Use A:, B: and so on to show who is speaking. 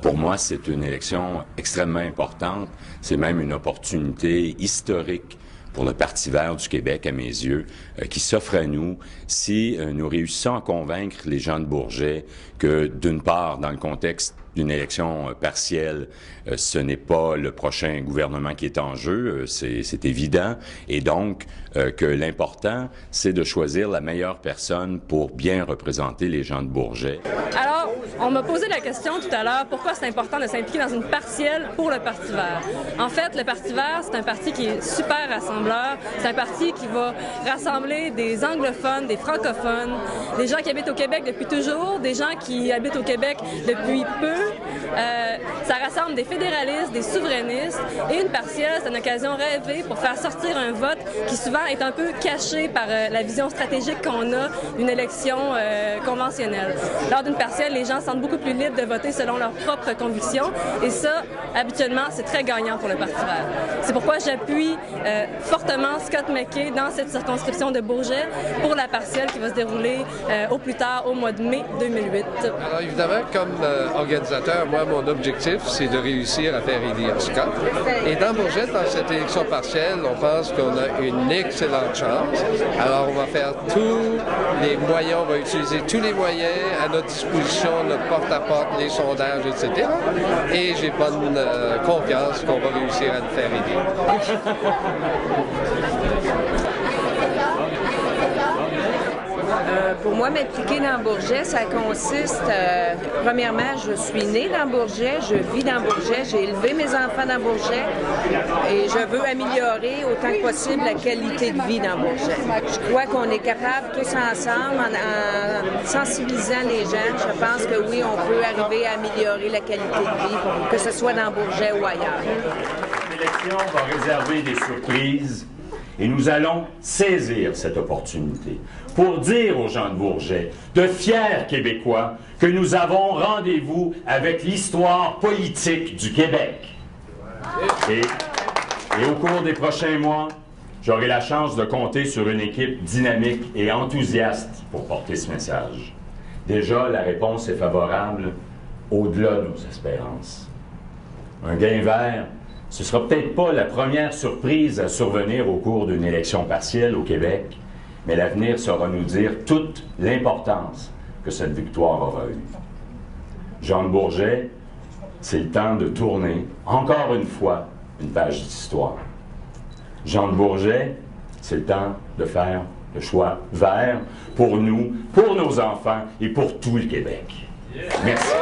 A: Pour moi, c'est une élection extrêmement importante. C'est même une opportunité historique pour le Parti vert du Québec, à mes yeux, qui s'offre à nous si nous réussissons à convaincre les gens de Bourget que, d'une part, dans le contexte d'une élection partielle, ce n'est pas le prochain gouvernement qui est en jeu, c'est évident, et donc que l'important, c'est de choisir la meilleure personne pour bien représenter les gens de Bourget.
B: Alors, on m'a posé la question tout à l'heure, pourquoi c'est important de s'impliquer dans une partielle pour le Parti vert? En fait, le Parti vert, c'est un parti qui est super rassembleur, c'est un parti qui va rassembler des anglophones, des francophones, des gens qui habitent au Québec depuis toujours, des gens qui habitent au Québec depuis peu. Ça rassemble des fédéralistes, des souverainistes, et une partielle, c'est une occasion rêvée pour faire sortir un vote qui souvent est un peu caché par la vision stratégique qu'on a d'une élection conventionnelle. Lors d'une partielle, les gens se sentent beaucoup plus libres de voter selon leurs propres convictions, et ça, habituellement, c'est très gagnant pour le Parti vert. C'est pourquoi j'appuie fortement Scott McKay dans cette circonscription de Bourget pour la partielle qui va se dérouler au plus tard au mois de mai 2008.
C: Alors évidemment, comme organisateur, moi, mon objectif, c'est de réussir à faire élire Scott. Et dans Bourget, dans cette élection partielle, on pense qu'on a une excellente chance. Alors on va faire tous les moyens, on va utiliser tous les moyens à notre disposition, notre porte-à-porte, les sondages, etc. Et j'ai bonne confiance qu'on va réussir à le faire élire.
D: Pour moi, m'impliquer dans Bourget, ça consiste, premièrement, je suis née dans Bourget, je vis dans Bourget, j'ai élevé mes enfants dans Bourget et je veux améliorer autant que possible la qualité de vie dans Bourget. Je crois qu'on est capable tous ensemble, en sensibilisant les gens, je pense que oui, on peut arriver à améliorer la qualité de vie, que ce soit dans Bourget ou ailleurs.
E: L'élection va réserver des surprises. Et nous allons saisir cette opportunité pour dire aux gens de Bourget, de fiers Québécois, que nous avons rendez-vous avec l'histoire politique du Québec. Et au cours des prochains mois, j'aurai la chance de compter sur une équipe dynamique et enthousiaste pour porter ce message. Déjà, la réponse est favorable au-delà de nos espérances. Un gain vert, ce ne sera peut-être pas la première surprise à survenir au cours d'une élection partielle au Québec, mais l'avenir saura nous dire toute l'importance que cette victoire aura eue. Jean de Bourget, c'est le temps de tourner, encore une fois, une page d'histoire. Jean de Bourget, c'est le temps de faire le choix vert pour nous, pour nos enfants et pour tout le Québec. Merci.